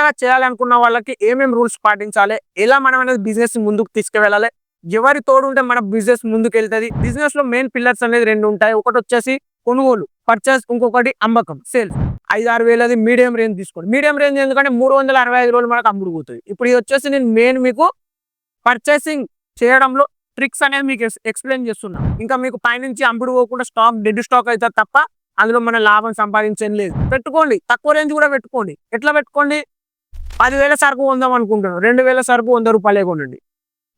కొత్తగా చేయాలనుకున్న వాళ్ళకి ఏమేం రూల్స్ పాటించాలి, ఎలా మనం అనేది బిజినెస్ ముందుకు తీసుకువెళ్ళాలి, ఎవరి తోడు ఉంటే మన బిజినెస్ ముందుకెళ్తది. బిజినెస్ లో మెయిన్ పిల్లర్స్ అనేది 2 ఉంటాయి. ఒకటి వచ్చేసి కొనుగోలు, పర్చేస్, ఇంకొకటి అమ్మకం, సేల్స్. 5-6 వేలది మీడియం రేంజ్ తీసుకోండి. మీడియం రేంజ్ ఎందుకంటే 365 రోజులు మనకు అమ్ముడుపోతుంది. ఇప్పుడు ఇది వచ్చేసి నేను మెయిన్ మీకు పర్చేసింగ్ చేయడంలో ట్రిక్స్ అనేది మీకు ఎక్స్ప్లెయిన్ చేస్తున్నా. ఇంకా మీకు పైనుంచి అమ్ముడు పోకుండా స్టాక్ డెడ్ స్టాక్ అయితే తప్ప అందులో మన లాభం సంపాదించేది లేదు. పెట్టుకోండి, తక్కువ రేంజ్ కూడా పెట్టుకోండి. ఎట్లా పెట్టుకోండి? 10,000 సరుకు కొందాం అనుకుంటున్నాను, 2,000 సరుకు 100 రూపాయలే కొనండి.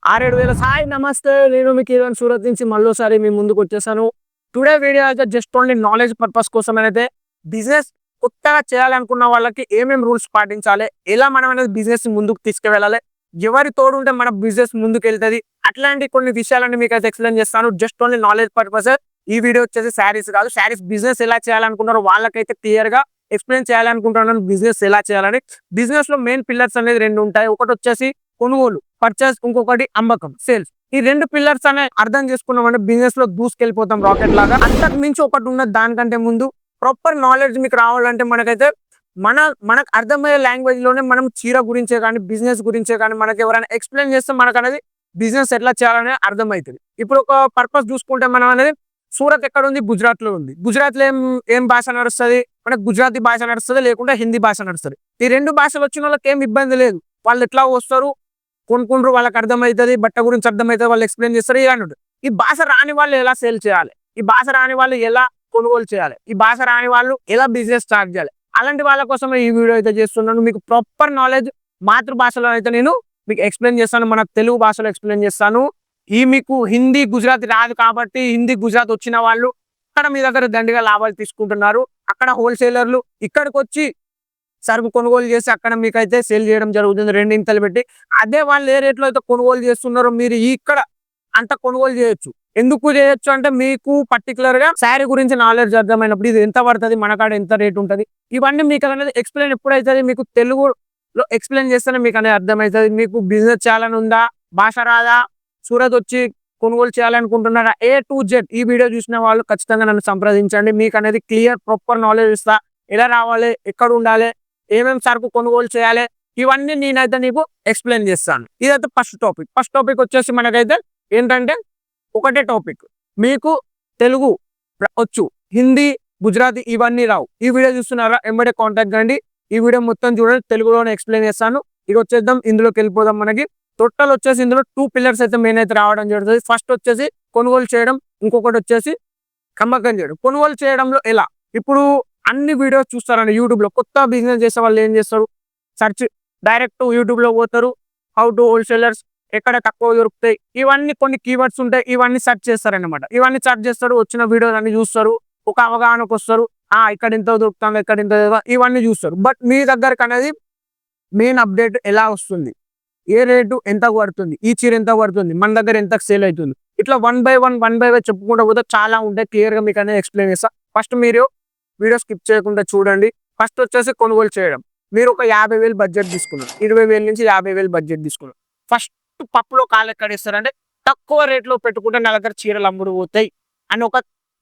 6-7 వేల. హాయ్ నమస్తే, నేను మీ కిరణ్ సూరత్ నుంచి మళ్ళీసారి మీ ముందుకు వచ్చేసాను. టుడే వీడియో అయితే జస్ట్ ఓన్లీ నాలెడ్జ్ పర్పస్ కోసం అయితే బిజినెస్ కొత్తగా చేయాలనుకున్న వాళ్ళకి ఏమేం రూల్స్ పాటించాలి, ఎలా మనం అనేది బిజినెస్ ముందుకు తీసుకువెళ్ళాలి, ఎవరి తోడు ఉంటే మన బిజినెస్ ముందుకు వెళ్తుంది, అట్లాంటి కొన్ని విషయాలన్నీ మీకు అయితే ఎక్స్ప్లెయిన్ చేస్తాను. Just only knowledge purpose. ఈ వీడియో వచ్చేసి శారీస్ కాదు. శారీస్ బిజినెస్ ఎలా చేయాలనుకున్నారో వాళ్ళకైతే క్లియర్ గా ఎక్స్ప్లెయిన్ చేయాలనుకుంటున్నాను బిజినెస్ ఎలా చేయాలని. బిజినెస్ లో మెయిన్ పిల్లర్స్ అనేది 2 ఉంటాయి. ఒకటి వచ్చేసి కొనుగోలు, పర్చేస్, ఇంకొకటి అమ్మకం, సేల్స్. ఈ 2 పిల్లర్స్ అనే అర్థం చేసుకున్నామంటే బిజినెస్ లో దూసుకెళ్ళిపోతాం రాకెట్ లాగా. అంతకు మించి ఒకటి ఉన్నది. దానికంటే ముందు ప్రాపర్ నాలెడ్జ్ మీకు రావాలంటే మనకైతే మనకు అర్థమయ్యే లాంగ్వేజ్ లోనే మనం చీర గురించే కానీ బిజినెస్ గురించే కానీ మనకి ఎవరైనా ఎక్స్ప్లెయిన్ చేస్తే మనకు అనేది బిజినెస్ ఎట్లా చేయాలనే అర్థమవుతుంది. ఇప్పుడు ఒక పర్పస్ చూసుకుంటే మనం అనేది సూరత్ ఎక్కడ ఉంది? గుజరాత్ లో ఉంది. గుజరాత్ లో ఏం భాష నడుస్తుంది? మనకు గుజరాతీ భాష నడుస్తుంది, లేకుంటే హిందీ భాష నడుస్తుంది. ఈ 2 భాషలు వచ్చిన వాళ్ళకి ఏం ఇబ్బంది లేదు. వాళ్ళు ఎట్లా వస్తారు, కొనుక్కుంటారు, వాళ్ళకి అర్థమవుతుంది, బట్ట గురించి అర్థమవుతుంది, వాళ్ళు ఎక్స్ప్లెయిన్ చేస్తారు. ఇలాంటి ఈ భాష రాని వాళ్ళు ఎలా సేల్ చేయాలి, ఈ భాష రాని వాళ్ళు ఎలా కొనుగోలు చేయాలి, ఈ భాష రాని వాళ్ళు ఎలా బిజినెస్ స్టార్ట్ చేయాలి, అలాంటి వాళ్ళ కోసమే ఈ వీడియో అయితే చేస్తున్నాను. మీకు ప్రాపర్ నాలెడ్జ్ మాతృభాషలో అయితే నేను మీకు ఎక్స్ప్లెయిన్ చేస్తాను, మన తెలుగు భాషలో ఎక్స్ప్లెయిన్ చేస్తాను. ఈ మీకు హిందీ గుజరాతీ రాదు కాబట్టి హిందీ గుజరాత్ వచ్చిన వాళ్ళు అక్కడ మీ దగ్గర దండిగా లాభాలు తీసుకుంటున్నారు. అక్కడ హోల్సేలర్లు ఇక్కడికి వచ్చి సరుకు కొనుగోలు చేసి అక్కడ మీకైతే సేల్ చేయడం జరుగుతుంది రెండింతలు పెట్టి. అదే వాళ్ళు ఏ రేట్లో అయితే కొనుగోలు చేస్తున్నారో మీరు ఇక్కడ అంత కొనుగోలు చేయొచ్చు. ఎందుకు చేయొచ్చు అంటే మీకు పర్టికులర్ గా శారీ గురించి నాలెడ్జ్ అర్థమైనప్పుడు ఇది ఎంత పడుతుంది, మన కాడ ఎంత రేట్ ఉంటుంది, ఇవన్నీ మీకు అనేది ఎక్స్ప్లెయిన్ ఎప్పుడైతుంది, మీకు తెలుగులో ఎక్స్ప్లెయిన్ చేస్తేనే మీకు అనేది అర్థమవుతుంది. మీకు బిజినెస్ చేయాలని ఉందా, భాష రాదా, సూరత్ వచ్చి కొనుగోలు చేయాలనుకుంటున్నారా, A to Z ఈ వీడియో చూసిన వాళ్ళు ఖచ్చితంగా నన్ను సంప్రదించండి. మీకు అనేది క్లియర్ ప్రాపర్ నాలెడ్జ్ ఇస్తా. ఎలా రావాలి, ఎక్కడ ఉండాలి, ఏమేమి సరుకు కొనుగోలు చేయాలి, ఇవన్నీ నేనైతే నీకు ఎక్స్ప్లెయిన్ చేస్తాను. ఇదైతే ఫస్ట్ టాపిక్. ఫస్ట్ టాపిక్ వచ్చేసి మనకైతే ఏంటంటే ఒకటే టాపిక్. మీకు తెలుగు వచ్చు, హిందీ, గుజరాతీ ఇవన్నీ రావు. ఈ వీడియో చూస్తున్నారా, ఎంబడే కాంటాక్ట్ కండి. ఈ వీడియో మొత్తం చూడండి, తెలుగులోనే ఎక్స్ప్లెయిన్ చేస్తాను. ఇక వచ్చేద్దాం, ఇందులోకి వెళ్ళిపోదాం. మనకి టోటల్ వచ్చేసి ఇందులో 2 పిల్లర్స్ అయితే మెయిన్ అయితే రావడం జరుగుతుంది. ఫస్ట్ వచ్చేసి కొనుగోలు చేయడం, ఇంకొకటి వచ్చేసి అమ్మకం చేయడం. కొనుగోలు చేయడంలో ఎలా, ఇప్పుడు అన్ని వీడియోస్ చూస్తారండి యూట్యూబ్ లో. కొత్త బిజినెస్ చేసే వాళ్ళు ఏం చేస్తారు, సెర్చ్ డైరెక్ట్ యూట్యూబ్ లో పోతారు. హౌ టు హోల్సేలర్స్, ఎక్కడ తక్కువ దొరుకుతాయి, ఇవన్నీ కొన్ని కీవర్డ్స్ ఉంటాయి, ఇవన్నీ సెర్చ్ చేస్తారనమాట. ఇవన్నీ సెర్చ్ చేస్తారు, వచ్చిన వీడియోస్ అన్ని చూస్తారు, ఒక అవగాహనకు వస్తారు. ఇక్కడ ఇంత దొరుకుతాం, ఎక్కడ ఇంత, ఇవన్నీ చూస్తారు. బట్ మీ దగ్గరకు అనేది మెయిన్ అప్డేట్ ఎలా వస్తుంది, ఏ రేటు ఎంత పడుతుంది, ఈ చీర ఎంత పడుతుంది, మన దగ్గర ఎంత సేల్ అవుతుంది, ఇట్లా వన్ బై వన్ చెప్పుకుంటూ పోతే చాలా ఉంటాయి. క్లియర్ గా మీకు అనేది ఎక్స్ప్లెయిన్ చేస్తా. ఫస్ట్ మీరు వీడియో స్కిప్ చేయకుండా చూడండి. ఫస్ట్ వచ్చేసి కొనుగోలు చేయడం. మీరు ఒక 50,000 బడ్జెట్ తీసుకున్నారు, 20,000 నుంచి 50,000 బడ్జెట్ తీసుకున్నారు. ఫస్ట్ పప్పులో కాలు ఎక్కడ ఇస్తారంటే తక్కువ రేట్లో పెట్టుకుంటే నా దగ్గర చీరలు అమ్ముడు పోతాయి అని ఒక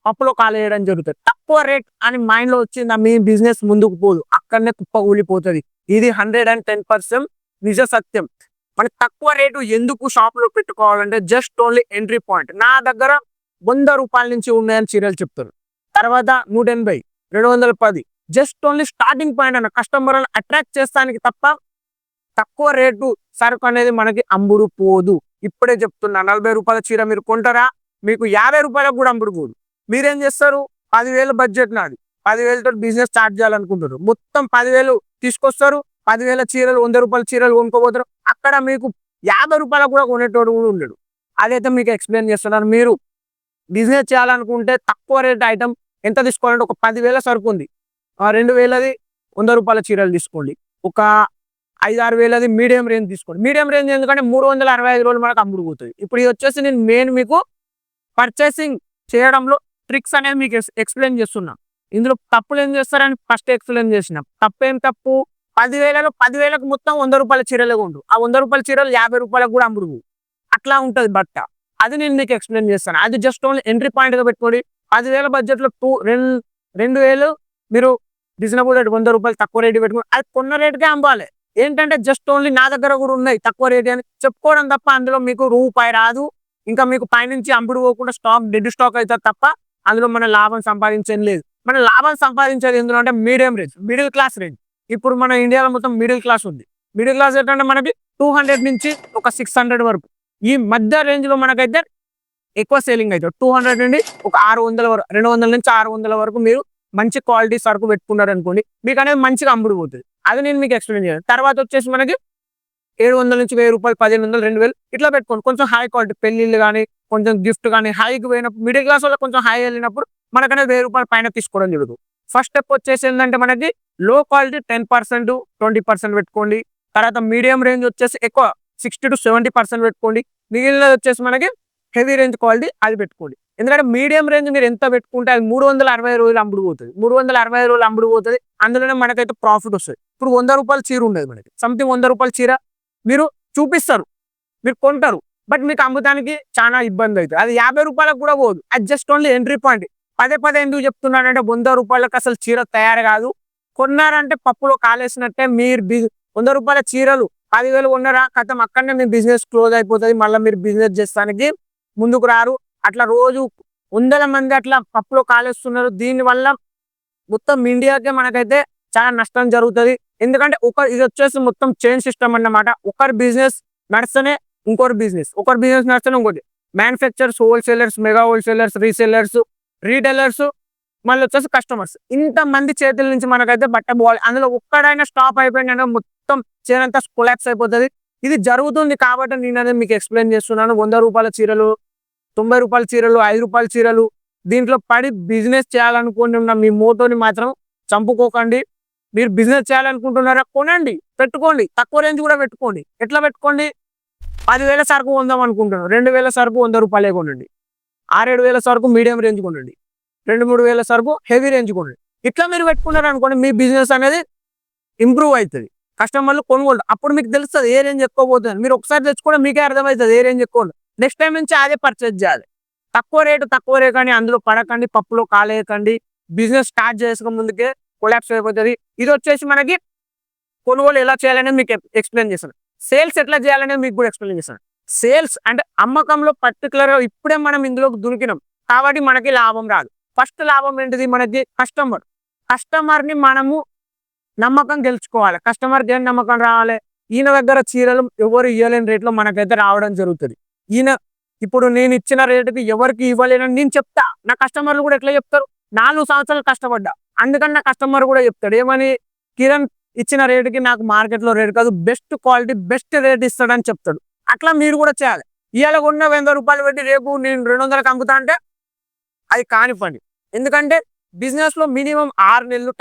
పప్పులో కాలు వేయడం జరుగుతుంది. తక్కువ రేట్ అని మైండ్ లో వచ్చిందా మీ బిజినెస్ ముందుకు పోదు, అక్కడనే కుప్ప కూలిపోతుంది. ఇది 110% నిజ సత్యం. మనకి తక్కువ రేటు ఎందుకు షాప్ లో పెట్టుకోవాలంటే జస్ట్ ఓన్లీ ఎంట్రీ పాయింట్. నా దగ్గర 100 రూపాయల నుంచి ఉన్నాయని చీరలు చెప్తారు, తర్వాత 180, 210, జస్ట్ ఓన్లీ స్టార్టింగ్ పాయింట్ అన్న కస్టమర్ అట్రాక్ట్ చేస్తానికి తప్ప తక్కువ రేటు సరుకు అనేది మనకి అమ్ముడు పోదు. ఇప్పుడే చెప్తున్నా, 40 రూపాయల చీర మీరు కొంటారా, మీకు 50 రూపాయలకు కూడా అమ్ముడు పోదు. మీరేం చేస్తారు, 10,000 బడ్జెట్ నాది, 10,000తో బిజినెస్ స్టార్ట్ చేయాలనుకుంటారు, మొత్తం 10,000 తీసుకొస్తారు. 10,000 చీరలు, 100 రూపాయల చీరలు కొనుక్కోపోతారు. అక్కడ మీకు 50 రూపాయలకు కూడా కొనేటోడు కూడా ఉండడు. అదైతే మీకు ఎక్స్ప్లెయిన్ చేస్తున్నాను. మీరు బిజినెస్ చేయాలనుకుంటే తక్కువ రేట్ ఐటమ్ ఎంత తీసుకోవాలంటే ఒక 10,000 సరుకు ఉంది, 2,000ది 100 రూపాయల చీరలు తీసుకోండి. ఒక 5-6 వేలది మీడియం రేంజ్ తీసుకోండి. మీడియం రేంజ్ ఎందుకంటే 365 రోజులు మనకు అమ్ముడు పోతుంది. ఇప్పుడు ఇది వచ్చేసి నేను మెయిన్ మీకు పర్చేసింగ్ చేయడంలో ట్రిక్స్ అనేది మీకు ఎక్స్ప్లెయిన్ చేస్తున్నా. ఇందులో తప్పులు ఏం చేస్తారని ఫస్ట్ ఎక్స్ప్లెయిన్ చేసిన. తప్పేం తప్పు, 10,000కు మొత్తం 100 రూపాయల చీరలే ఉండు, ఆ 100 రూపాయల చీరలు 50 రూపాయలకు కూడా అమ్ముడు అట్లా ఉంటుంది బట్ట. అది నేను నీకు ఎక్స్ప్లెయిన్ చేస్తాను. అది జస్ట్ ఓన్లీ ఎంట్రీ పాయింట్ గా పెట్టుకోండి. 10,000 బడ్జెట్ లో 2,000 మీరు రీజనబుల్ రేట్ 100 రూపాయలు తక్కువ రేటు పెట్టుకోండి. అది కొన్న రేటుకే అమ్మాలి. ఏంటంటే జస్ట్ ఓన్లీ నా దగ్గర కూడా ఉన్నాయి తక్కువ రేట్ అని చెప్పుకోవడం తప్ప అందులో మీకు రూపాయి రాదు. ఇంకా మీకు పైనుంచి అమ్ముడు పోకుండా స్టాక్ డెడ్ స్టాక్ అవుతుంది తప్ప అందులో మన లాభం సంపాదించేది లేదు. మన లాభం సంపాదించేది ఎందులో అంటే medium range, middle class range. ఇప్పుడు మన ఇండియాలో మొత్తం మిడిల్ క్లాస్ ఉంది. మిడిల్ క్లాస్ ఏంటంటే మనకి 200 నుంచి ఒక 600 వరకు ఈ మధ్య రేంజ్ లో మనకైతే ఎక్కువ సేలింగ్ అవుతుంది. 200 నుండి ఒక 600 వరకు, 200 నుంచి 600 వరకు మీరు మంచి క్వాలిటీ సరుకు పెట్టుకున్నారు అనుకోండి, మీకు అనేది మంచిగా అమ్ముడు పోతుంది. అది నేను మీకు ఎక్స్ప్లెయిన్ చేయాలి. తర్వాత వచ్చేసి మనకి 700 నుంచి 1000 రూపాయలు, 1500, 2000 ఇట్లా పెట్టుకోండి. కొంచెం హై క్వాలిటీ పెళ్లిళ్ళు కానీ, కొంచెం గిఫ్ట్ కానీ హైకి పోయినప్పుడు మిడిల్ క్లాస్ వల్ల కొంచెం హై వెళ్ళినప్పుడు మనకనేది 1000 రూపాయలు పైన తీసుకోవడం జరుగుతుంది. ఫస్ట్ స్టెప్ వచ్చేసి ఏంటంటే మనకి లో క్వాలిటీ 10%, 20% పెట్టుకోండి. తర్వాత మీడియం రేంజ్ వచ్చేసి ఎక్కువ 60 to 70% పెట్టుకోండి. మిగిలినది వచ్చేసి మనకి హెవీ రేంజ్ క్వాలిటీ అది పెట్టుకోండి. ఎందుకంటే మీడియం రేంజ్ మీరు ఎంత పెట్టుకుంటే అది 360 రోజులు అమ్ముడు పోతుంది. 360 రోజులు అమ్ముడు పోతుంది. అందులోనే మనకైతే ప్రాఫిట్ వస్తుంది. ఇప్పుడు 100 రూపాయల చీర ఉండదు మనకి, సంథింగ్ 100 రూపాయల చీర మీరు చూపిస్తారు, మీరు కొంటారు, బట్ మీకు అమ్ముతానికి చాలా ఇబ్బంది అవుతుంది. అది 50 రూపాయలకు కూడా పోదు. అది జస్ట్ ఓన్లీ ఎంట్రీ పాయింట్. పదే పదే ఎందుకు చెప్తున్నానంటే 100 రూపాయలకు అసలు చీర తయారు కాదు. కొన్నారంటే పప్పులో కాలేసినట్టే. మీరు 100 రూపాయల చీరలు 10,000 కొన్నారా కథం అక్కడనే మీ బిజినెస్ క్లోజ్ అయిపోతుంది. మళ్ళీ మీరు బిజినెస్ చేస్తానికి ముందుకు రారు. అట్లా రోజు వందల మంది అట్లా పప్పులో కాలేస్తున్నారు. దీనివల్ల మొత్తం ఇండియాకే మనకైతే చాలా నష్టం జరుగుతుంది. ఎందుకంటే ఇది వచ్చేసి మొత్తం చైన్ సిస్టమ్ అన్నమాట. ఒకరి బిజినెస్ నడుస్తేనే ఇంకోటి బిజినెస్, ఒకరి బిజినెస్ నడుస్తేనే ఇంకోటి. Manufacturers, wholesalers, mega wholesalers, resellers, retailers, మళ్ళీ వచ్చేసి కస్టమర్స్, ఇంతమంది చేతుల నుంచి మనకైతే బట్ట పోవాలి. అందులో ఒక్కడైనా స్టాప్ అయిపోయిందంటే మొత్తం చైన్ అంతా కొలాప్స్ అయిపోతుంది. ఇది జరుగుతుంది కాబట్టి నేను అనేది మీకు ఎక్స్ప్లెయిన్ చేస్తున్నాను. 100 రూపాయల చీరలు, 90 రూపాయల చీరలు, 5 రూపాయల చీరలు దీంట్లో పడి బిజినెస్ చేయాలనుకుని ఉన్న మీ మోటోని మాత్రం చంపుకోకండి. మీరు బిజినెస్ చేయాలనుకుంటున్నారా, కొనండి, పెట్టుకోండి. తక్కువ రేంజ్ కూడా పెట్టుకోండి. ఎట్లా పెట్టుకోండి? 10,000 సరుకు కొందాం అనుకుంటున్నాను, 2,000 సరుకు 100 రూపాయలే కొనండి. 6,000-7,000 సరుకు మీడియం రేంజ్ కొనండి. 2,000-3,000 సరుకు హెవీ రేంజ్ కొనండి. ఇట్లా మీరు పెట్టుకున్నారు అనుకోండి, మీ బిజినెస్ అనేది ఇంప్రూవ్ అవుతుంది. కస్టమర్లు కొనుగోలు అప్పుడు మీకు తెలుస్తుంది ఏ రేంజ్ ఎక్కువ పోతుంది. మీరు ఒకసారి తెచ్చుకోవడం మీకే అర్థమవుతుంది ఏ రేంజ్ ఎక్కువ. నెక్స్ట్ టైం నుంచి అదే పర్చేజ్ చేయాలి. తక్కువ రేటు కానీ అందులో పడకండి, పప్పులో కాలేయకండి. బిజినెస్ స్టార్ట్ చేసుక ముందుకే కొలాప్స్ అయిపోతుంది. ఇది వచ్చేసి మనకి కొనుగోలు ఎలా చేయాలనేది మీకు ఎక్స్ప్లెయిన్ చేస్తాను. సేల్స్ ఎట్లా చేయాలనేది మీకు కూడా ఎక్స్ప్లెయిన్ చేస్తాను. సేల్స్ అంటే అమ్మకంలో పర్టికులర్గా ఇప్పుడే మనం ఇందులోకి దునికినాం కాబట్టి మనకి లాభం రాదు. ఫస్ట్ లాభం ఏంటిది? మనకి కస్టమర్ని మనము నమ్మకం గెలుచుకోవాలి. కస్టమర్కి ఏం నమ్మకం రావాలి? ఈయన దగ్గర చీరలు ఎవరు ఇవ్వలేని రేట్లో మనకైతే రావడం జరుగుతుంది. ఇప్పుడు నేను ఇచ్చిన రేటుకి ఎవరికి ఇవ్వలేనని నేను చెప్తా. నా కస్టమర్లు కూడా ఎట్లా చెప్తారు? 4 సంవత్సరాలు కష్టపడ్డా, అందుకని నా కస్టమర్ కూడా చెప్తాడు ఏమని, కిరణ్ ఇచ్చిన రేటుకి నాకు మార్కెట్లో రేటు కాదు, బెస్ట్ క్వాలిటీ బెస్ట్ రేట్ ఇస్తాడని చెప్తాడు. అట్లా మీరు కూడా చేయాలి. ఇవాళ కొన్న 100 రూపాయలు పెట్టి రేపు నేను 200కి అమ్ముతా అంటే అది కాని పని. ఎందుకంటే బిజినెస్ లో మినిమం 6 నెలలు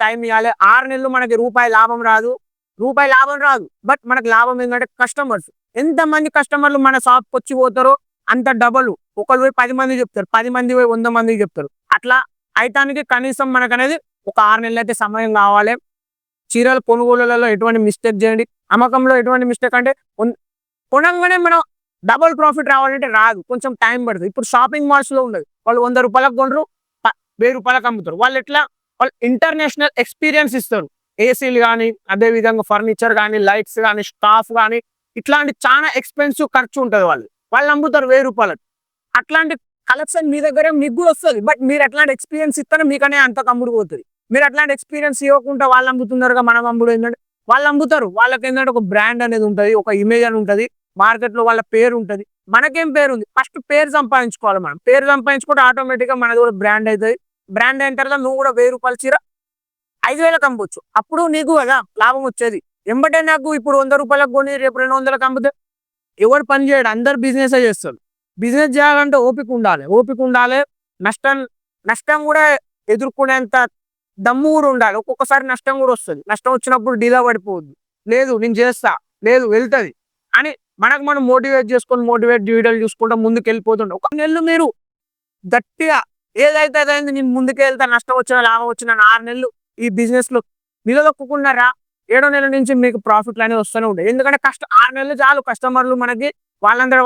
టైం ఇవ్వాలి. 6 నెలలు మనకి రూపాయి లాభం రాదు. బట్ మనకి లాభం ఏంటంటే కస్టమర్స్. ఎంతమంది కస్టమర్లు మన షాప్కి వచ్చి పోతారో అంత డబల్. ఒకరు పోయి 10 మంది చెప్తారు, 10 మంది పోయి 100 మందికి చెప్తారు. అట్లా అయితానికి కనీసం మనకు అనేది ఒక 6 నెలలు అయితే సమయం కావాలి. చీరల కొనుగోలులలో ఎటువంటి మిస్టేక్ చేయండి. అమ్మకంలో ఎటువంటి మిస్టేక్ అంటే కొనంగానే మనం డబుల్ ప్రాఫిట్ రావాలంటే రాదు, కొంచెం టైం పడుతుంది. ఇప్పుడు షాపింగ్ మాల్స్ లో ఉండదు, వాళ్ళు 100 రూపాయలకు కొనరు, 1000 రూపాయలకు అమ్ముతారు. వాళ్ళు ఇంటర్నేషనల్ ఎక్స్పీరియన్స్ ఇస్తారు. ఏసీలు కానీ, అదేవిధంగా ఫర్నిచర్ కానీ, లైట్స్ కానీ, స్టాఫ్ కానీ, ఇట్లాంటి చాలా ఎక్స్పెన్సివ్ ఖర్చు ఉంటుంది. వాళ్ళు అమ్ముతారు 1000 రూపాయలకు. అట్లాంటి కలెక్షన్ మీ దగ్గరే మీకు కూడా వస్తుంది. బట్ మీరు ఎట్లాంటి ఎక్స్పీరియన్స్ ఇస్తారో మీకనే అంత అమ్ముడు పోతుంది. మీరు అట్లాంటి ఎక్స్పీరియన్స్ ఇవ్వకుండా వాళ్ళు అమ్ముతున్నారుగా, మనం అమ్ముడు ఏంటంటే వాళ్ళు అమ్ముతారు. వాళ్ళకి ఏంటంటే ఒక బ్రాండ్ అనేది ఉంటుంది, ఒక ఇమేజ్ అని ఉంటుంది, మార్కెట్ లో వాళ్ళ పేరు ఉంటుంది. మనకేం పేరు ఉంది? ఫస్ట్ పేరు సంపాదించుకోవాలి. మనం పేరు సంపాదించుకుంటే ఆటోమేటిక్ గా మనది కూడా బ్రాండ్ అవుతుంది. బ్రాండ్ అయిన తర్వాత నువ్వు కూడా 1000 రూపాయల చీర 5,000కి అమ్మవచ్చు. అప్పుడు నీకు కదా లాభం వచ్చేది. ఎంబటే నాకు ఇప్పుడు 100 రూపాయలకు కొని రేపు 200కి అమ్మితే ఎవరు పని చేయడు, అందరు బిజినెస్ చేస్తారు. బిజినెస్ చేయాలంటే ఓపిక ఉండాలి. నష్టం కూడా ఎదుర్కొనేంత దమ్ము కూడా ఉండాలి. ఒక్కొక్కసారి నష్టం కూడా వస్తుంది. నష్టం వచ్చినప్పుడు డీలా పడిపోవద్దు. లేదు నేను చేస్తా, లేదు వెళ్తుంది అని మనం మోటివేట్ వీడియోలు చూసుకుంటా ముందుకు వెళ్ళిపోతుండే. ఒక నెలలు మీరు గట్టిగా ఏదైతే అదైంది నేను ముందుకు వెళ్తా, నష్టం వచ్చినా లాభం వచ్చినా 6 నెలలు ఈ బిజినెస్ లో నిలదొక్కున్నారా, 7వ నెల నుంచి మీకు ప్రాఫిట్లు అనేవి వస్తూనే ఉంటాయి. ఎందుకంటే 6 నెలలు చాలు. కస్టమర్లు మనకి వాళ్ళంతటా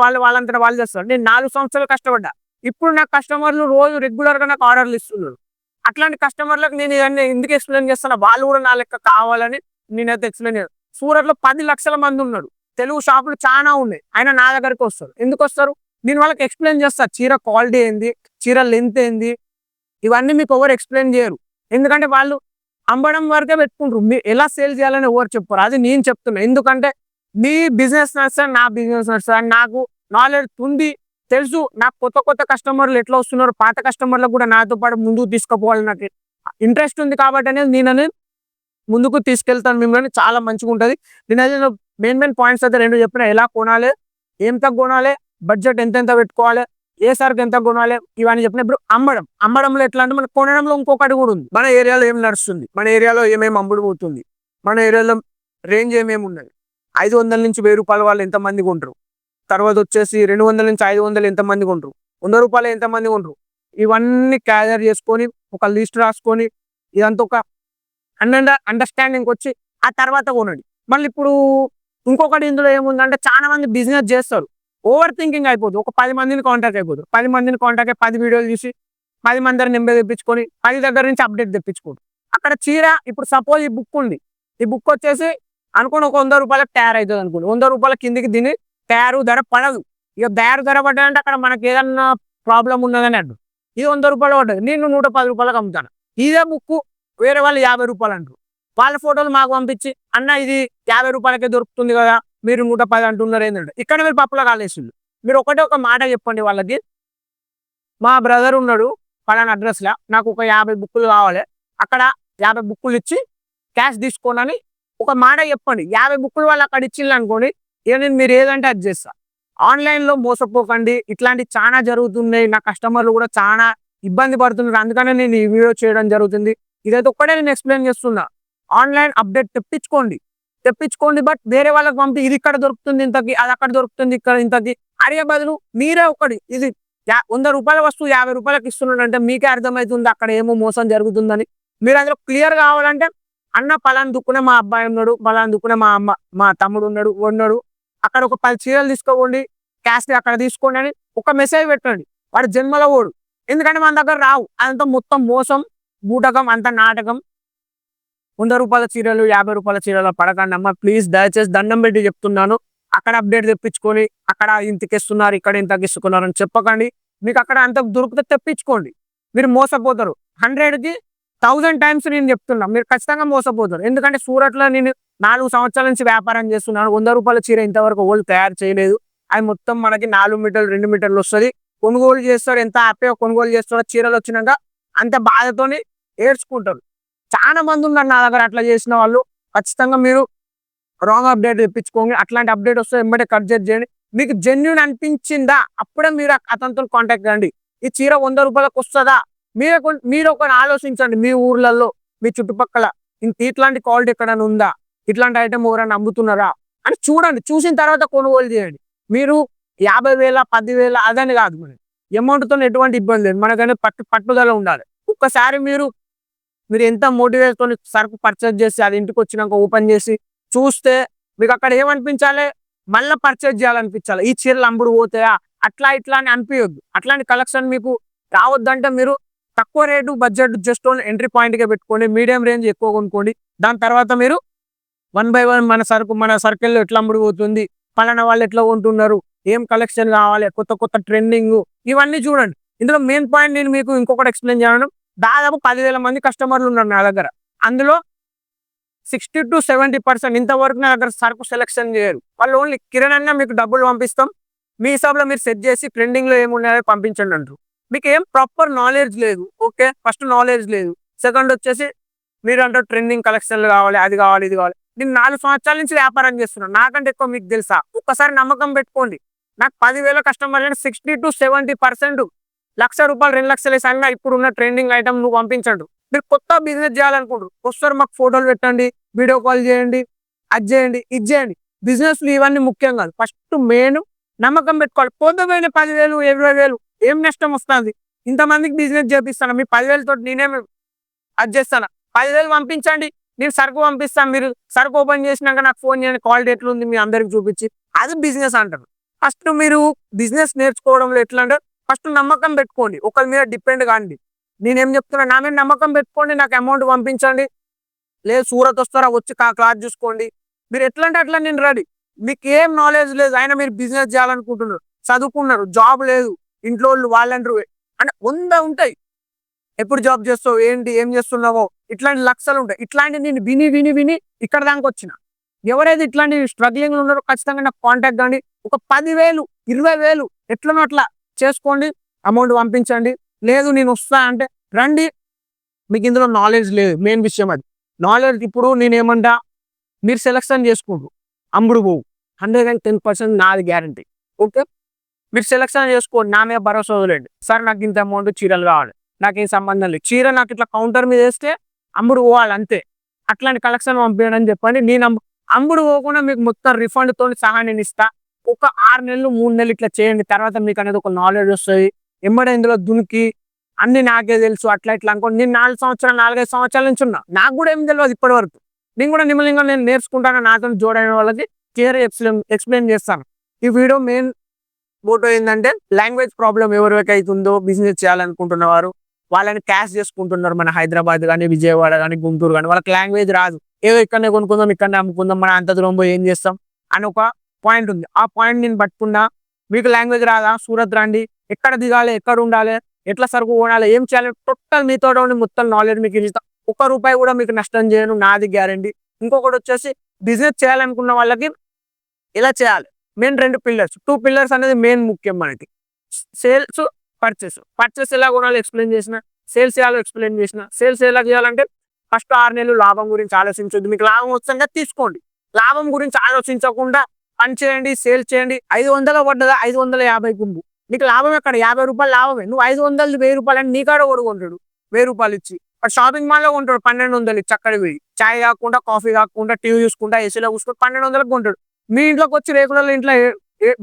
వాళ్ళు చేస్తారు. నేను 4 సంవత్సరాలు కష్టపడ్డా. ఇప్పుడు నాకు కస్టమర్లు రోజు రెగ్యులర్ గా నాకు ఆర్డర్లు ఇస్తున్నారు. అట్లాంటి కస్టమర్లకు నేను ఇవన్నీ ఎందుకు ఎక్స్ప్లెయిన్ చేస్తాను? వాళ్ళు కూడా నా లెక్క కావాలని నేనైతే ఎక్స్ప్లెయిన్ చేస్తాను. సూరత్ లో 10 లక్షల మంది ఉన్నాడు, తెలుగు షాపులు చాలా ఉన్నాయి, ఆయన నా దగ్గరికి వస్తారు. ఎందుకు వస్తారు? నేను వాళ్ళకి ఎక్స్ప్లెయిన్ చేస్తా, చీర క్వాలిటీ ఏంది, చీర లెంత్ ఏంది, ఇవన్నీ మీకు ఎవరు ఎక్స్ప్లెయిన్ చేయరు. ఎందుకంటే వాళ్ళు అమ్మడం వరకే పెట్టుకుంటారు, మీరు ఎలా సేల్ చేయాలని ఎవరు చెప్పారు, అది నేను చెప్తున్నా. ఎందుకంటే మీ బిజినెస్ నడుస్తుంది, నా బిజినెస్ నడుస్తుంది, నాకు నాలెడ్జ్ ఉంది, తెలుసు. నాకు కొత్త కొత్త కస్టమర్లు ఎట్లా వస్తున్నారు, పాత కస్టమర్లకు కూడా నాతో పాటు ముందుకు తీసుకుపోవాలి, నాకు ఇంట్రెస్ట్ ఉంది కాబట్టి అనేది నేను ముందుకు తీసుకెళ్తాను మిమ్మల్ని. చాలా మంచిగా ఉంటుంది. నేను మెయిన్ పాయింట్స్ అయితే 2 చెప్పిన, ఎలా కొనాలి, ఎంత కొనాలి, బడ్జెట్ ఎంత పెట్టుకోవాలి, ఏ సరుకు ఎంత కొనాలి, ఇవన్నీ చెప్పిన. ఇప్పుడు అమ్మడంలో ఎట్లా అంటే, మన కొనడంలో ఇంకొకటి కూడా ఉంది. మన ఏరియాలో ఏం నడుస్తుంది, మన ఏరియాలో ఏమేమి అమ్ముడు పోతుంది, మన ఏరియాలో రేంజ్ ఏమేమి ఉన్నది, 500 నుంచి 1000 రూపాయల వాళ్ళు ఎంతమంది కొంటారు, తర్వాత వచ్చేసి 200 నుంచి 500 ఎంతమంది కొంటారు, 100 రూపాయలు ఎంతమంది కొంటారు, ఇవన్నీ క్యాదర్ చేసుకొని ఒక లిస్ట్ రాసుకొని ఇదంతా ఒక అండర్స్టాండింగ్ వచ్చి ఆ తర్వాత కొనండి. మళ్ళీ ఇప్పుడు ఇంకొకటి ఇందులో ఏముందంటే, చాలా మంది బిజినెస్ చేస్తారు, ఓవర్ థింకింగ్ అయిపోతుంది. ఒక 10 మందిని కాంటాక్ట్ అయిపోతుంది, 10 మందిని కాంటాక్ట్ అయ్యి 10 వీడియోలు చూసి 10 మంది నెంబర్ తెప్పించుకొని 10 దగ్గర నుంచి అప్డేట్ తెప్పించుకోండి. అక్కడ చీర ఇప్పుడు సపోజ్ ఈ బుక్ ఉంది, ఈ బుక్ వచ్చేసి అనుకోండి ఒక 100 రూపాయలకు తయారు అవుతుంది అనుకోండి, 100 రూపాయల కిందికి దీన్ని తయారు ధర పడదు. ఇక తయారు ధర పడ్డాలంటే అక్కడ మనకి ఏదన్నా ప్రాబ్లం ఉన్నదని అడ్డు. ఇది 100 రూపాయలు పడ్డది, నేను 110 రూపాయలకు అమ్ముతాను. ఇదే బుక్ వేరే వాళ్ళు 50 రూపాయలు అంటారు. వాళ్ళ ఫోటోలు మాకు పంపించి, అన్న ఇది 50 రూపాయలకే దొరుకుతుంది కదా, మీరు 110 అంటున్నారు ఏంటంటే, ఇక్కడ మీరు పప్పులో కాలేసిండు. మీరు ఒక మాట చెప్పండి వాళ్ళకి, మా బ్రదర్ ఉన్నాడు పలానా అడ్రస్లో, నాకు ఒక 50 బుక్కులు కావాలి, అక్కడ 50 బుక్కులు ఇచ్చి క్యాష్ తీసుకోనని ఒక మాట చెప్పండి. 50 బుక్కులు వాళ్ళు అక్కడ ఇచ్చిండ్రు అనుకోండి, ఇక నేను మీరు ఏదంటే అది చేస్తా. ఆన్లైన్లో మోసపోకండి, ఇట్లాంటివి చాలా జరుగుతున్నాయి. నా కస్టమర్లు కూడా చాలా ఇబ్బంది పడుతున్నారు, అందుకనే నేను ఈ వీడియో చేయడం జరుగుతుంది. ఇదైతే ఒక్కడే నేను ఎక్స్ప్లెయిన్ చేస్తున్నా. ఆన్లైన్ అప్డేట్ తెప్పించుకోండి, బట్ వేరే వాళ్ళకి పంపి ఇది ఇక్కడ దొరుకుతుంది ఇంతకి, అది అక్కడ దొరుకుతుంది ఇక్కడ ఇంతకి అడిగే బదులు మీరే ఒకటి, ఇది 100 రూపాయల వస్తువు 50 రూపాయలకు ఇస్తున్నాడంటే మీకే అర్థమవుతుంది అక్కడ ఏమో మోసం జరుగుతుందని. మీరు అందులో క్లియర్ కావాలంటే, అన్న పలానా దుక్కునే మా అబ్బాయి ఉన్నాడు, పలానా దుక్కునే మా తమ్ముడు ఉన్నాడు, అక్కడ ఒక 10 చీరలు తీసుకోండి, క్యాష్ అక్కడ తీసుకోండి అని ఒక మెసేజ్ పెట్టండి. వాడు జన్మలో ఓడు, ఎందుకంటే మన దగ్గర రావు, అదంతా మొత్తం మోసం, బూటకం, అంత నాటకం. 100 రూపాయల చీరలు 50 రూపాయల చీరలు పడకండి అమ్మ, ప్లీజ్, దయచేసి దండం పెట్టి చెప్తున్నాను. అక్కడ అప్డేట్ తెప్పించుకొని అక్కడ ఇంతకి ఇస్తున్నారు, ఇక్కడ ఇంతకి ఇస్తున్నారు అని చెప్పకండి. మీకు అక్కడ అంత దొరికితే తెప్పించుకోండి, మీరు మోసపోతారు. 100కి 1000 టైమ్స్ నేను చెప్తున్నా, మీరు ఖచ్చితంగా మోసపోతారు. ఎందుకంటే సూరత్లో నేను 4 సంవత్సరాల నుంచి వ్యాపారం చేస్తున్నాను. 100 రూపాయల చీర ఇంతవరకు వాళ్ళు తయారు చేయలేదు. అది మొత్తం మనకి 4 మీటర్లు 2 మీటర్లు వస్తుంది. కొనుగోలు చేస్తారు, ఎంత హ్యాపీగా కొనుగోలు చేస్తారో, చీరలు వచ్చినాక అంత బాధతోని ఏడ్చుకుంటారు. చాలా మంది ఉన్నారు నా దగ్గర అట్లా చేసిన వాళ్ళు. ఖచ్చితంగా మీరు రాంగ్ అప్డేట్ తెప్పించుకోండి. అట్లాంటి అప్డేట్ వస్తే వెంబడే కట్ చేయండి. మీకు జెన్యూన్ అనిపించిందా అప్పుడే మీరు అతనితో కాంటాక్ట్ కండి. ఈ చీర 100 రూపాయలకు వస్తుందా, మీరు ఒక ఆలోచించండి. మీ ఊర్లలో మీ చుట్టుపక్కల ఇట్లాంటి క్వాలిటీ ఎక్కడైనా ఉందా, ఇట్లాంటి ఐటమ్ ఎవరైనా అమ్ముతున్నారా అని చూడండి. చూసిన తర్వాత కొనుగోలు చేయండి. మీరు 50,000 10,000 అదని కాదు, మనకి అమౌంట్తో ఎటువంటి ఇబ్బంది లేదు, మనకనే పట్టుదల ఉండాలి. ఒక్కసారి మీరు ఎంత మోటివేట్తో సరుకు పర్చేజ్ చేసి అది ఇంటికి వచ్చినాక ఓపెన్ చేసి చూస్తే మీకు అక్కడ ఏమనిపించాలి, మళ్ళీ పర్చేజ్ చేయాలనిపించాలి. ఈ చీరలు అమ్ముడు పోతాయా, అట్లా ఇట్లా అని అనిపించొద్దు. అట్లాంటి కలెక్షన్ మీకు రావద్దంటే మీరు తక్కువ రేటు బడ్జెట్ జస్ట్ ఎంట్రీ పాయింట్గా పెట్టుకోండి, మీడియం రేంజ్ ఎక్కువ కొనుక్కోండి. దాని తర్వాత మీరు 1 by 1 మన సర్కిల్లో ఎట్లా అమ్ముడు పోతుంది, పలానా వాళ్ళు ఎట్లా కొంటున్నారు, ఏం కలెక్షన్ కావాలి, కొత్త ట్రెండింగ్, ఇవన్నీ చూడండి. ఇందులో మెయిన్ పాయింట్ నేను మీకు ఇంకొకటి ఎక్స్ప్లెయిన్ చేయడం, దాదాపు 10,000 మంది కస్టమర్లు ఉన్నారు నా దగ్గర. అందులో 60 to 70% ఇంతవరకు నా దగ్గర సరుకు సెలెక్షన్ చేయరు. వాళ్ళు ఓన్లీ కిరణంగా మీకు డబ్బులు పంపిస్తాం, మీ హిసాబ్లో మీరు సెట్ చేసి ట్రెండింగ్లో ఏమున్నాయో పంపించండి అంటారు. మీకు ఏం ప్రాపర్ నాలెడ్జ్ లేదు. ఓకే, ఫస్ట్ నాలెడ్జ్ లేదు, సెకండ్ వచ్చేసి మీరు అంటారు ట్రెండింగ్ కలెక్షన్లు కావాలి, అది కావాలి, ఇది కావాలి. నేను 4 సంవత్సరాల నుంచి వ్యాపారం చేస్తున్నాను, నాకంటే ఎక్కువ మీకు తెలుసా? ఒక్కసారి నమ్మకం పెట్టుకోండి. నాకు 10,000 కస్టమర్లు 60 to 70% ₹1,00,000 2,00,000 వేసాక ఇప్పుడున్న ట్రెండింగ్ ఐటమ్ నువ్వు పంపించండు. మీరు కొత్త బిజినెస్ చేయాలనుకుంటారు, వస్తారు మాకు ఫోటోలు పెట్టండి, వీడియో కాల్ చేయండి, అది చేయండి, ఇది చేయండి. బిజినెస్లు ఇవన్నీ ముఖ్యం కాదు, ఫస్ట్ మెయిన్ నమ్మకం పెట్టుకోవాలి. పోతే 10,000 20,000 ఏం నష్టం వస్తుంది? ఇంతమందికి బిజినెస్ చేపిస్తాను, మీ 10,000 తోటి నేనేమి అది చేస్తాను. 10,000 పంపించండి, నేను సరుకు పంపిస్తాను. మీరు సరుకు ఓపెన్ చేసినాక నాకు ఫోన్ చేయండి, క్వాలిటీ ఎట్లుంది మీ అందరికి చూపించి, అది బిజినెస్ అంటారు. ఫస్ట్ మీరు బిజినెస్ నేర్చుకోవడంలో ఎట్లా అంటే, ఫస్ట్ నమ్మకం పెట్టుకోండి, ఒకరి మీద డిపెండ్ కాండి. నేనేం చెప్తున్నా, నా మీద నమ్మకం పెట్టుకోండి, నాకు అమౌంట్ పంపించండి. లేదు సూరత్ వస్తారా, వచ్చి క్లాత్ చూసుకోండి, మీరు ఎట్లా అంటే అట్లా నేను రెడీ. మీకు ఏం నాలెడ్జ్ లేదు. అయినా మీరు బిజినెస్ చేయాలనుకుంటున్నారు. చదువుకున్నారు. జాబ్ లేదు. ఇంట్లోళ్ళు వాళ్ళంటారు అంటే 100 ఉంటాయి. ఎప్పుడు జాబ్ చేస్తావు? ఏంటి? ఏం చేస్తున్నావో? ఇట్లాంటి లక్షలుంటాయి. ఇట్లాంటివి నేను విని, విని, విని ఇక్కడ దాకొచ్చిన. ఎవరైతే ఇట్లాంటి స్ట్రగ్లింగ్‌లో ఉన్నారో ఖచ్చితంగా నాకు కాంటాక్ట్ కండి. ఒక 10,000, 20,000 ఎట్లనో అట్లా చేసుకోండి. అమౌంట్ పంపించండి. లేదు నేనొస్తా అంటే రండి. మీకు ఇందులో నాలెడ్జ్ లేదు. మెయిన్ విషయం అది. నాలెడ్జ్ ఇప్పుడు నేనేమంటా మీరు సెలక్షన్ చేసుకుండ్రు. అమ్ముడు పోవు. 110% నాది గ్యారంటీ. ఓకే. మీరు సెలక్షన్ చేసుకోండి. నా మీద భరోసా వదిలేయండి. సార్ నాకు ఇంత అమౌంట్ చీరలు కావాలి. నాకేం సంబంధం లేదు. చీర నాకు ఇట్లా కౌంటర్ మీద ఏస్తే అమ్ముడు పోవాలి అంతే. అట్లాంటి కలెక్షన్ పంపియండి అని చెప్పండి. నేను అమ్ముడు పోకుండా మీకు మొత్తం రిఫండ్‌తోని సహా నేనిస్తా. ఒక 6 నెలలు, 3 నెలలు ఇట్లా చేయండి. తర్వాత మీకనేది ఒక నాలెడ్జ్ వస్తది. ఎమ్మటే ఇందులో దునికి అన్నీ నాకే తెలుసు అట్లా ఇట్లా అనుకోండి. నేను 4 సంవత్సరాలు, 4, 5 సంవత్సరాల నుంచి ఉన్నా. నాకు కూడా ఏం తెలవదు ఇప్పటి వరకు. నేను కూడా నిమ్మలంగా నేను నేర్చుకుంటాను. నాతోని జోడైన వాళ్ళకి క్లియర్‌గా ఎక్స్‌ప్లెయిన్ చేస్తాను. ఈ వీడియో మెయిన్ మోటో ఏందంటే లాంగ్వేజ్ ప్రాబ్లమ్ ఎవరికైతే అయితుందో బిజినెస్ చేయాలనుకుంటున్న వారు వాళ్ళని క్యాష్ చేసుకుంటున్నారు. మన హైదరాబాద్ గాని, విజయవాడ గాని, గుంటూరు గాని వాళ్ళకి లాంగ్వేజ్ రాదు. ఏదో ఇక్కడనే కొనుక్కుందాం, ఇక్కడనే అమ్ముకుందాం, మన అంత దూరం పోయి ఏం చేస్తాం అని ఒక పాయింట్ ఉంది. ఆ పాయింట్ నేను పట్టుకున్నా. మీకు లాంగ్వేజ్ రాదా? సూరత్ రండి. ఎక్కడ దిగాలి? ఎక్కడ ఉండాలి? ఎట్లా సరుకు కొనాలి? ఏం చేయాలి? టోటల్ మీతోటి ఉండి మొత్తం నాలెడ్జ్ మీకు ఇస్తా. ఒక్క రూపాయి కూడా మీకు నష్టం చేయను. నాది గ్యారంటీ. ఇంకొకటి వచ్చేసి బిజినెస్ చేయాలనుకున్న వాళ్ళకి ఇలా చేయాలి. Main 2 pillars. 2 పిల్లర్స్ అనేది మెయిన్ ముఖ్యం మనకి. Sales, purchase. పర్చేస్ ఎలా కొనాలో ఎక్స్‌ప్లెయిన్ చేసిన. సేల్స్ చేయాలో ఎక్స్‌ప్లెయిన్ చేసిన. సేల్స్ ఎలా చేయాలంటే ఫస్ట్ 6 నెలలు లాభం గురించి ఆలోచించొద్దు. మీకు లాభం వస్తుందా తీసుకోండి. లాభం గురించి ఆలోచించకుండా పని చేయండి, సేల్ చేయండి. 500 పడ్డదా 550కి అమ్ము. నీకు లాభం ఎక్కడ? రూ. 50 లాభమే. నువ్వు 500 రూ. 1000 అంటే నీ కాడ ఎవడు కొంటాడు? రూ. 1000 ఇచ్చి. వాడు షాపింగ్ మాల్‌లో కొంటాడు 1200 ఇచ్చి అక్కడికి పోయి. చాయ్ తాగకుండా, కాఫీ తాగకుండా, టీవీ చూసుకుంటా, ఏసీలో కూర్చొని 1200కి కొంటాడు. మీ ఇంట్లోకొచ్చి రేకులలో ఇంట్లో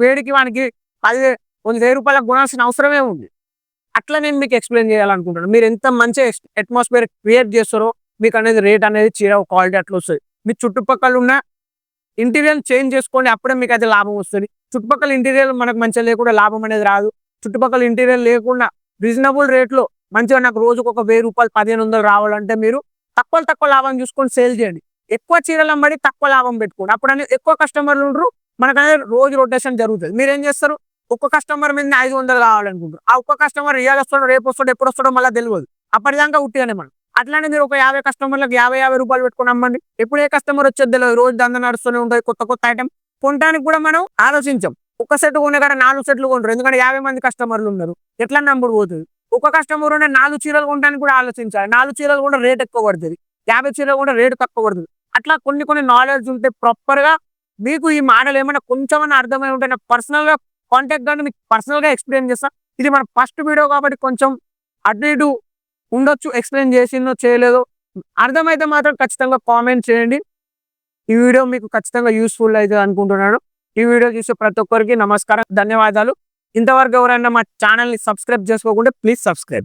వేడికి వానికి 10,000 రూ. 1,000 కొనాల్సిన అవసరమే ఉంది. అట్లా నేను మీకు ఎక్స్‌ప్లెయిన్ చేయాలనుకుంటున్నాను. మీరు ఎంత మంచి అట్మాస్ఫియర్ క్రియేట్ చేస్తారో మీకనేది రేట్ అనేది చీర క్వాలిటీ అట్లా వస్తది. మీ చుట్టుపక్కల ఉన్న ఇంటీరియర్ చేంజ్ చేసుకోండి. అప్పుడే మీకది లాభం వస్తది. చుట్టుపక్కల ఇంటీరియర్ మనకు మంచిగా లేకుండా లాభం అనేది రాదు. చుట్టుపక్కల ఇంటీరియర్ లేకుండా రీజనబుల్ రేట్‌లో మంచిగా నాకు రోజుకొక రూ. 1,000, 1,500 రావాలంటే మీరు తక్కువ లాభం చూసుకొని సేల్ చేయండి. ఎక్కువ చీరలు అమ్మడి తక్కువ లాభం పెట్టుకోండి. అప్పుడనేది ఎక్కువ కస్టమర్లు ఉంటరు. మనకనేది రోజు రొటేషన్ జరుగుతది. మీరేం చేస్తారు? ఒక్క కస్టమర్ మీదనే 500 కావాలనుకుంటారు. ఆ ఒక్క కస్టమర్ ఇయాల వస్తాడో, రేపు వస్తాడో, ఎప్పుడొస్తాడో మళ్ళా తెలవదు. అప్పటిదాకా ఉట్టిగానే మనం. అట్లానే మీరు ఒక 50 కస్టమర్‌లకు రూ. 50 పెట్టుకొని అమ్మండి. ఎప్పుడు ఏ కస్టమర్ వచ్చేది తెలవదు. రోజు దందా నడుస్తూనే ఉంటది. కొత్త ఐటెమ్ కొనటానికి కూడా మనం ఆలోచించం. ఒక్క సెట్ కొనే కాడ 4 సెట్లు కొంటారు. ఎందుకంటే 50 మంది కస్టమర్లు ఉన్నారు. ఎట్లన్నా అమ్ముడు పోతది. ఒక కస్టమర్ ఉన్న 4 చీరలు కొనడానికి కూడా ఆలోచించాలి. 4 చీరలు కొంటే రేట్ ఎక్కువ పడతది. 50 చీరలు కొంటే రేట్ తక్కువ పడతది. అట్లా కొన్ని నాలెడ్జ్ ఉంటే ప్రాపర్‌గా మీకు ఈ మాటలు ఏమైనా కొంచెమన్నా అర్థమై ఉంటే నాకు పర్సనల్‌గా కాంటాక్ట్ గాని మీకు పర్సనల్‌గా ఎక్స్‌ప్లెయిన్ చేస్తా. ఇది మన ఫస్ట్ వీడియో కాబట్టి కొంచెం అటు ఇటు ఉండొచ్చు. ఎక్స్‌ప్లెయిన్ చేసిందో చేయలేదో అర్థమైతే మాత్రం ఖచ్చితంగా కామెంట్ చేయండి. ఈ వీడియో మీకు ఖచ్చితంగా యూజ్‌ఫుల్ అయితది అనుకుంటున్నాను. ఈ వీడియో చూసే ప్రతి ఒక్కరికి నమస్కారం. ధన్యవాదాలు. ఇంతవరకు ఎవరైనా మా ఛానెల్‌ని సబ్స్క్రైబ్ చేసుకోకుంటే ప్లీజ్ సబ్స్క్రైబ్.